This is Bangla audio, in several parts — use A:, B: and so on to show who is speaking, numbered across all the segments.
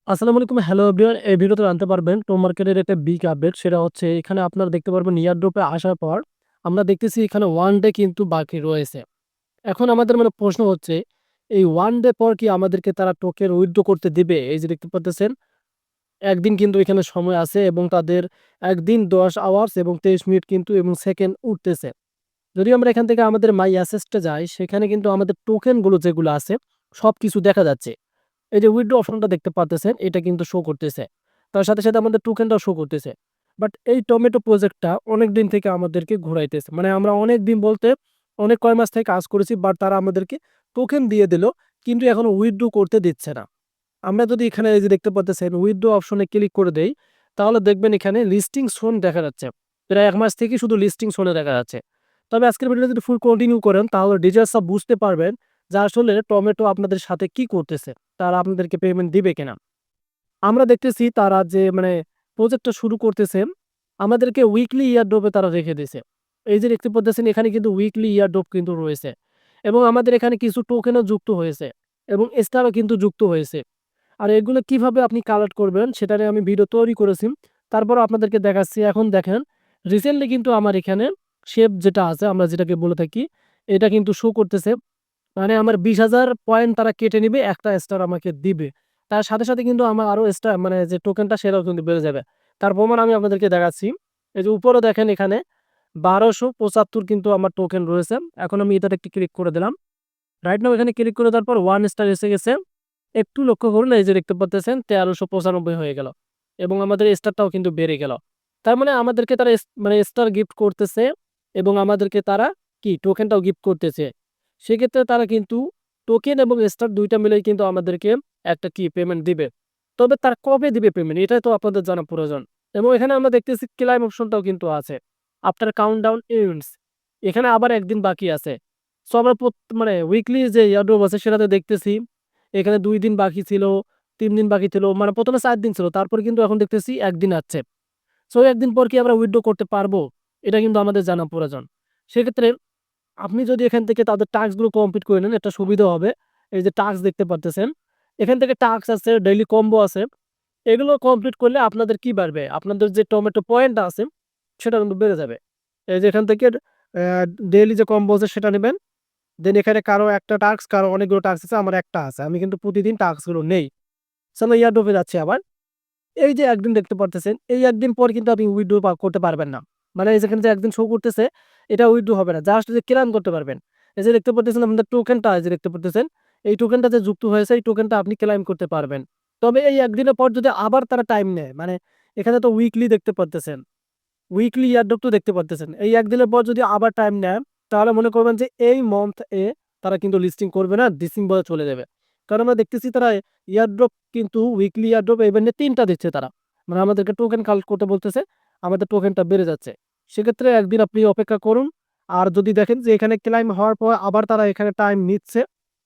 A: আসসালামু আলাইকুম। Hello everyone. এই ভিডিওতে জানতে পারবেন টো মার্কেটের একটা বিগ আপডেট। সেটা হচ্ছে এখানে আপনারা দেখতে পারবেন এয়ারড্রপে আসার পর আমরা দেখতেছি এখানে 1 ডে কিন্তু বাকি রয়েছে। এখন আমাদের প্রশ্ন হচ্ছে এই 1 ডে পর কি আমাদেরকে তারা টোকেন উইথড্র করতে দিবে? এই যে দেখতে পারতেছেন একদিন কিন্তু এখানে সময় আছে এবং তাদের একদিন ১০ আওয়ার্স এবং ২৩ মিনিট কিন্তু এবং সেকেন্ড উঠতেছে। যদি আমরা এখান থেকে আমাদের মাই অ্যাসেসটা যাই সেখানে কিন্তু আমাদের টোকেনগুলো যেগুলো আছে সবকিছু দেখা যাচ্ছে। এই যে উইথড্র অপশনটা দেখতে পারতেছেন এটা কিন্তু শো করতেছে। তার সাথে, সাথে আমাদের টোকেনটাও শো করতেছে। বাট এই টমেটো প্রজেক্টটা অনেকদিন থেকে আমাদেরকে ঘুরাইতেছে। মানে আমরা অনেকদিন বলতে অনেক কয় মাস থেকে কাজ করেছি বাট তারা আমাদেরকে টোকেন দিয়ে দিল কিন্তু এখনো উইথড্র করতে দিচ্ছে না। আমরা যদি এখানে এই যে দেখতে পারতেছেন উইথড্র অপশনে ক্লিক করে দেই, তাহলে দেখবেন এখানে লিস্টিং শোন দেখা যাচ্ছে। প্রায় ১ মাস থেকেই শুধু লিস্টিং শোনে দেখা যাচ্ছে। তবে আজকের ভিডিওটা যদি ফুল কন্টিনিউ করেন তাহলে ডিটেইলস সব বুঝতে পারবেন যে আসলে টমেটো আপনাদের সাথে কি করতেছে। তারা আপনাদেরকে পেমেন্ট দিবে কিনা। আমরা দেখতেছি তারা যে প্রজেক্টটা শুরু করতেছে, আমাদেরকে উইকলি ইয়ারড্রপে তারা রেখে দিছে। এই যে দেখতে পাচ্ছেন এখানে কিন্তু উইকলি ইয়ারড্রপ কিন্তু রয়েছে এবং আমাদের এখানে কিছু টোকেনও যুক্ত হয়েছে এবং স্টারও কিন্তু যুক্ত হয়েছে। আর এগুলো কিভাবে আপনি কালেক্ট করবেন সেটা নিয়ে আমি ভিডিও তৈরি করেছি। তারপরও আপনাদেরকে দেখাচ্ছি। এখন দেখেন রিসেন্টলি কিন্তু আমার এখানে শেপ যেটা আছে আমরা যেটাকে বলে থাকি, এটা কিন্তু শো করতেছে। মানে আমার ২০,০০০ পয়েন্ট তারা কেটে নিবে, একটা স্টার আমাকে দিবে। তার সাথে, সাথে কিন্তু আমার আরো স্টার যে টোকেনটা সেটাও কিন্তু বেড়ে যাবে। তার প্রমাণ আমি আপনাদেরকে দেখাচ্ছি। এই যে উপরে দেখেন এখানে ১২৭৫ কিন্তু আমার টোকেন রয়েছে। এখন আমি এটাতে একটু ক্লিক করে দিলাম। রাইট নাও এখানে ক্লিক করে দেওয়ার পর 1 স্টার এসে গেছে। একটু লক্ষ্য করুন এই যে দেখতে পাচ্তেছেন ১৩৯৫ হয়ে গেল এবং আমাদের স্টারটাও কিন্তু বেড়ে গেল। তার মানে আমাদেরকে তারা স্টার গিফট করতেছে এবং আমাদেরকে তারা কি টোকেনটাও গিফট করতেছে। সেক্ষেত্রে তারা কিন্তু টোকেন এবং স্টার ২ টা মিলেই কিন্তু আমাদেরকে একটা কি পেমেন্ট দিবে। তবে তারা কবে দিবে পেমেন্ট এটাই তো আপনাদের জানা প্রয়োজন। এবং এখানে আমরা দেখতেছি ক্লাইম অপশনটাও কিন্তু আছে। আফটার কাউন্টডাউন এন্ডস এখানে আবার ১ দিন বাকি আছে। সো আমরা উইকলি যে এয়ারড্রপ আছে সেটাতে দেখতেছি এখানে ২ দিন বাকি ছিল, ৩ দিন বাকি ছিল। ১ম এ ৪ দিন ছিল। তারপরে কিন্তু এখন দেখতেছি ১ দিন আছে। সো ১ দিন পর কি আমরা উইথড্র করতে পারবো? এটা কিন্তু আমাদের জানা প্রয়োজন। সেক্ষেত্রে আপনি যদি এখান থেকে তাদের টাস্ক গুলো কমপ্লিট করে নেন একটা সুবিধা হবে। এই যে টাস্ক দেখতে পারতেছেন। এখান থেকে টাস্ক আছে, ডেইলি কম্বো আছে। এগুলো কমপ্লিট করলে আপনাদের কি বাড়বে? আপনাদের যে টমেটো পয়েন্টটা আছে সেটা কিন্তু বেড়ে যাবে। এই যে এখান থেকে ডেইলি যে কম্বো আছে সেটা নিবেন। দেন এখানে কারো একটা টাস্ক, কারো অনেকগুলো টাস্ক আছে, আমার একটা আছে। আমি কিন্তু প্রতিদিন টাস্ক গুলো নেই। চলো এয়ারড্রপে যাচ্ছি আবার। এই যে একদিন দেখতে পারতেছেন, এই একদিন পর কিন্তু আপনি উইথড্র করতে পারবেন না। মানে এই যেখানে যে একদিন শো করতেছে, এটা উইথড্র হবে না। জাস্ট যে ক্লেইম করতে পারবেন। এই যে দেখতে পারতেছেন আপনাদের টোকেনটা এই যে দেখতে পারতেছেন, এই টোকেনটা যে যুক্ত হয়েছে, এই টোকেনটা আপনি ক্লেইম করতে পারবেন। তবে এই একদিনের পর যদি আবার তারা টাইম নেয়, এখানে তো উইকলি দেখতে পারতেছেন। উইকলি এয়ারড্রপ তো দেখতে পারতেছেন। এই একদিনের পর যদি আবার টাইম নেয়, তাহলে মনে করবেন যে এই মান্থ এ তারা কিন্তু লিস্টিং করবে না, ডিসেম্বরে চলে যাবে। কারণ আমরা দেখতেছি তারা এয়ারড্রপ কিন্তু উইকলি এয়ারড্রপ ইভেন ৩ টা দিচ্ছে তারা। মানে আমাদেরকে টোকেন কালেক্ট করতে বলতেছে, আমাদের টোকেনটা বেড়ে যাচ্ছে। সেক্ষেত্রে একদিন আপনি অপেক্ষা করুন। আর যদি দেখেন যে এখানে ক্লাইম হওয়ার পর আবার তারা এখানে টাইম নিচ্ছে,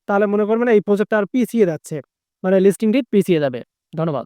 A: তাহলে মনে করবেন এই প্রজেক্টটা আর পিছিয়ে যাচ্ছে। মানে লিস্টিং ডেট পিছিয়ে যাবে। ধন্যবাদ।